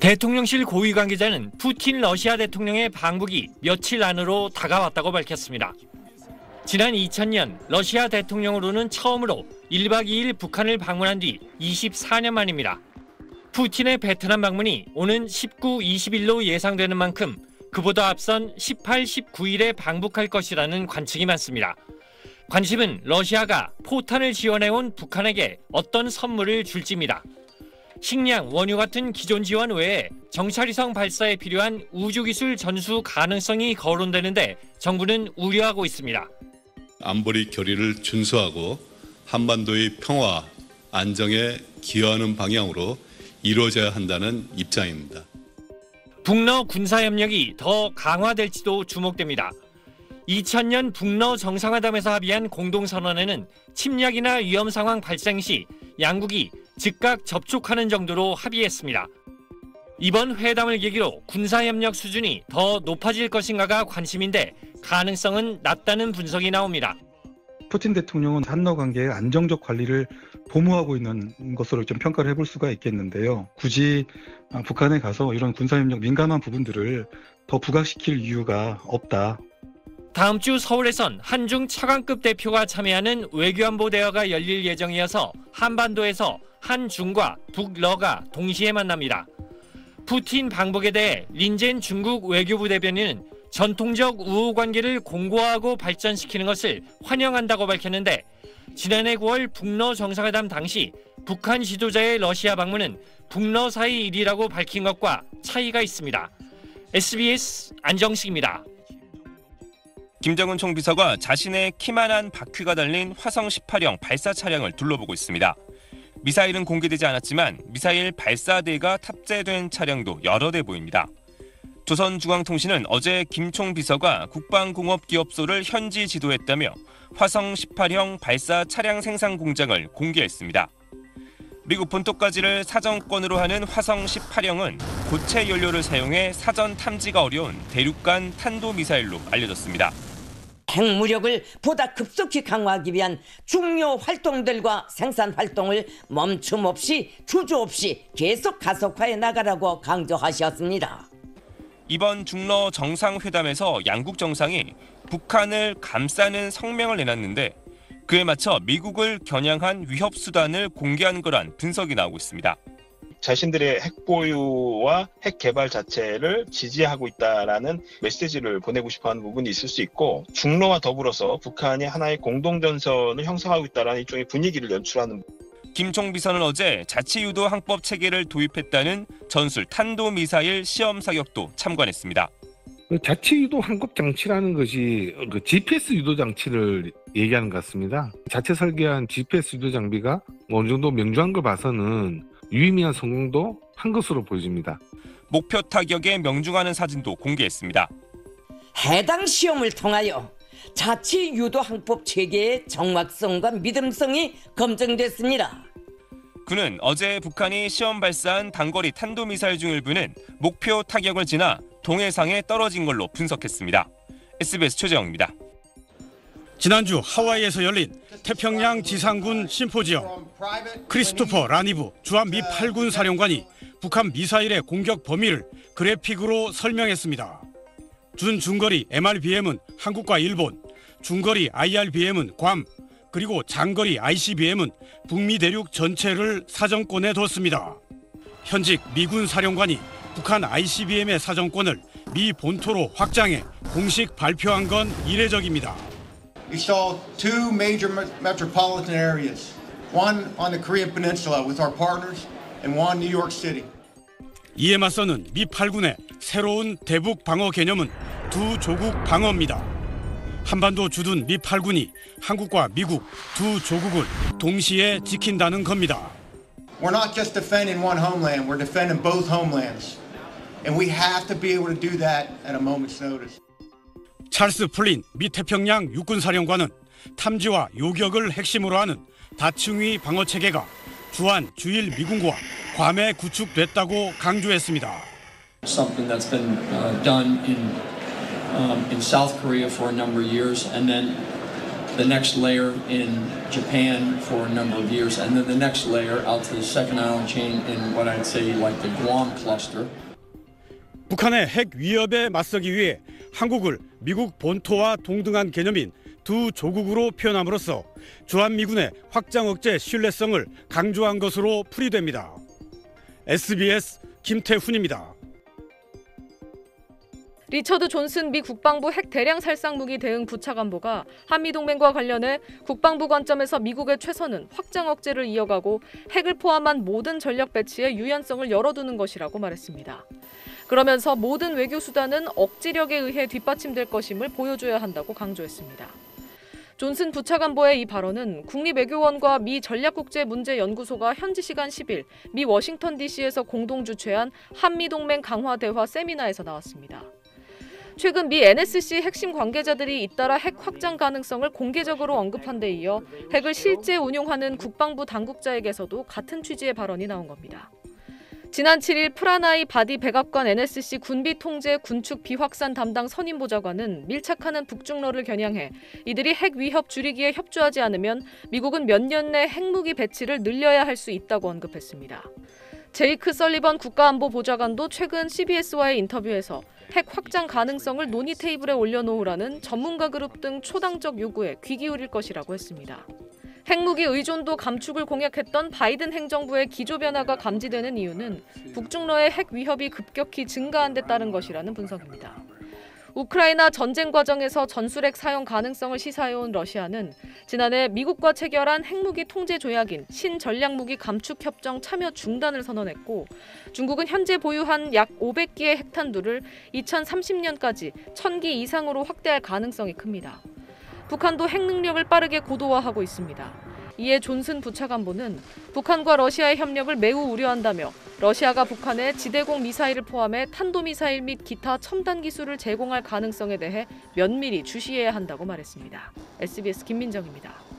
대통령실 고위 관계자는 푸틴 러시아 대통령의 방북이 며칠 안으로 다가왔다고 밝혔습니다. 지난 2000년 러시아 대통령으로는 처음으로 1박 2일 북한을 방문한 뒤 24년 만입니다. 푸틴의 베트남 방문이 오는 19, 20일로 예상되는 만큼 그보다 앞선 18, 19일에 방북할 것이라는 관측이 많습니다. 관심은 러시아가 포탄을 지원해온 북한에게 어떤 선물을 줄지입니다. 식량, 원유 같은 기존 지원 외에 정찰위성 발사에 필요한 우주기술 전수 가능성이 거론되는데 정부는 우려하고 있습니다. 안보리 결의를 준수하고 한반도의 평화, 안정에 기여하는 방향으로 이루어져야 한다는 입장입니다. 북러 군사협력이 더 강화될지도 주목됩니다. 2000년 북러 정상회담에서 합의한 공동선언에는 침략이나 위험 상황 발생 시 양국이 즉각 접촉하는 정도로 합의했습니다. 이번 회담을 계기로 군사협력 수준이 더 높아질 것인가가 관심인데 가능성은 낮다는 분석이 나옵니다. 푸틴 대통령은 한러 관계의 안정적 관리를 도모하고 있는 것으로 좀 평가를 해볼 수가 있겠는데요. 굳이 북한에 가서 이런 군사협력 민감한 부분들을 더 부각시킬 이유가 없다. 다음 주 서울에선 한중 차관급 대표가 참여하는 외교안보 대화가 열릴 예정이어서 한반도에서 한중과 북러가 동시에 만납니다. 푸틴 방북에 대해 린젠 중국 외교부 대변인은 전통적 우호 관계를 공고화하고 발전시키는 것을 환영한다고 밝혔는데 지난해 9월 북러 정상회담 당시 북한 지도자의 러시아 방문은 북러 사이 일이라고 밝힌 것과 차이가 있습니다. SBS 안정식입니다. 김정은 총비서가 자신의 키만한 바퀴가 달린 화성 18형 발사 차량을 둘러보고 있습니다. 미사일은 공개되지 않았지만 미사일 발사대가 탑재된 차량도 여러 대 보입니다. 조선중앙통신은 어제 김 총비서가 국방공업기업소를 현지 지도했다며 화성 18형 발사 차량 생산 공장을 공개했습니다. 미국 본토까지를 사정권으로 하는 화성 18형은 고체 연료를 사용해 사전 탐지가 어려운 대륙간 탄도미사일로 알려졌습니다. 핵무력을 보다 급속히 강화하기 위한 중요 활동들과 생산 활동을 멈춤 없이 주저 없이 계속 가속화해 나가라고 강조하셨습니다. 이번 중러 정상회담에서 양국 정상이 북한을 감싸는 성명을 내놨는데 그에 맞춰 미국을 겨냥한 위협 수단을 공개한 거란 분석이 나오고 있습니다. 자신들의 핵 보유와 핵 개발 자체를 지지하고 있다라는 메시지를 보내고 싶어하는 부분이 있을 수 있고 중러와 더불어서 북한이 하나의 공동전선을 형성하고 있다는 일종의 분위기를 연출하는. 김 총비서는 어제 자치유도 항법 체계를 도입했다는 전술 탄도미사일 시험 사격도 참관했습니다. 자치유도 항법 장치라는 것이 GPS 유도 장치를 얘기하는 것 같습니다. 자체 설계한 GPS 유도 장비가 어느 정도 명중한 걸 봐서는 유의미한 성공도 한 것으로 보여집니다. 목표 타격에 명중하는 사진도 공개했습니다. 해당 시험을 통하여 자치 유도 항법 체계의 정확성과 믿음성이 검증됐습니다. 그는 어제 북한이 시험 발사한 단거리 탄도미사일 중 일부는 목표 타격을 지나 동해상에 떨어진 걸로 분석했습니다. SBS 최재영입니다. 지난주 하와이에서 열린 태평양 지상군 심포지엄, 크리스토퍼 라니브 주한 미 8군 사령관이 북한 미사일의 공격 범위를 그래픽으로 설명했습니다. 중거리 MRBM은 한국과 일본, 중거리 IRBM은 괌, 그리고 장거리 ICBM은 북미 대륙 전체를 사정권에 뒀습니다. 현직 미군 사령관이 북한 ICBM의 사정권을 미 본토로 확장해 공식 발표한 건 이례적입니다. We saw two major metropolitan areas, one on the Korean Peninsula with our partners and one New York City. 이에 맞서는 미 8군의 새로운 대북 방어 개념은 두 조국 방어입니다. 한반도 주둔 미 8군이 한국과 미국 두 조국을 동시에 지킨다는 겁니다. We're not just defending one homeland, we're defending both homelands. And we have to be able to do that at a moment's notice. 찰스 플린 미 태평양 육군사령관은 탐지와 요격을 핵심으로 하는 다층위 방어 체계가 주한 주일 미군과 괌에 구축됐다고 강조했습니다. Something that's been done in South Korea for a number of years, and then the next layer in Japan for a number of years, and then the next layer out to the second island chain in what I'd say like the Guam cluster. 북한의 핵 위협에 맞서기 위해 한국을 미국 본토와 동등한 개념인 두 조국으로 표현함으로써 주한미군의 확장 억제 신뢰성을 강조한 것으로 풀이됩니다. SBS 김태훈입니다. 리처드 존슨 미 국방부 핵 대량 살상 무기 대응 부차관보가 한미동맹과 관련해 국방부 관점에서 미국의 최선은 확장 억제를 이어가고 핵을 포함한 모든 전력 배치의 유연성을 열어두는 것이라고 말했습니다. 그러면서 모든 외교 수단은 억지력에 의해 뒷받침될 것임을 보여줘야 한다고 강조했습니다. 존슨 부차관보의 이 발언은 국립외교원과 미 전략국제문제연구소가 현지 시간 10일 미 워싱턴 DC에서 공동 주최한 한미동맹 강화 대화 세미나에서 나왔습니다. 최근 미 NSC 핵심 관계자들이 잇따라 핵 확장 가능성을 공개적으로 언급한 데 이어 핵을 실제 운용하는 국방부 당국자에게서도 같은 취지의 발언이 나온 겁니다. 지난 7일 프라나이 바디 백악관 NSC 군비 통제 군축 비확산 담당 선임보좌관은 밀착하는 북중러를 겨냥해 이들이 핵 위협 줄이기에 협조하지 않으면 미국은 몇 년 내 핵무기 배치를 늘려야 할 수 있다고 언급했습니다. 제이크 설리번 국가안보보좌관도 최근 CBS와의 인터뷰에서 핵 확장 가능성을 논의 테이블에 올려놓으라는 전문가 그룹 등 초당적 요구에 귀 기울일 것이라고 했습니다. 핵무기 의존도 감축을 공약했던 바이든 행정부의 기조 변화가 감지되는 이유는 북중러의 핵 위협이 급격히 증가한 데 따른 것이라는 분석입니다. 우크라이나 전쟁 과정에서 전술핵 사용 가능성을 시사해온 러시아는 지난해 미국과 체결한 핵무기 통제 조약인 신전략무기 감축 협정 참여 중단을 선언했고, 중국은 현재 보유한 약 500기의 핵탄두를 2030년까지 1000기 이상으로 확대할 가능성이 큽니다. 북한도 핵 능력을 빠르게 고도화하고 있습니다. 이에 존슨 부차관보는 북한과 러시아의 협력을 매우 우려한다며 러시아가 북한에 지대공 미사일을 포함해 탄도미사일 및 기타 첨단 기술을 제공할 가능성에 대해 면밀히 주시해야 한다고 말했습니다. SBS 김민정입니다.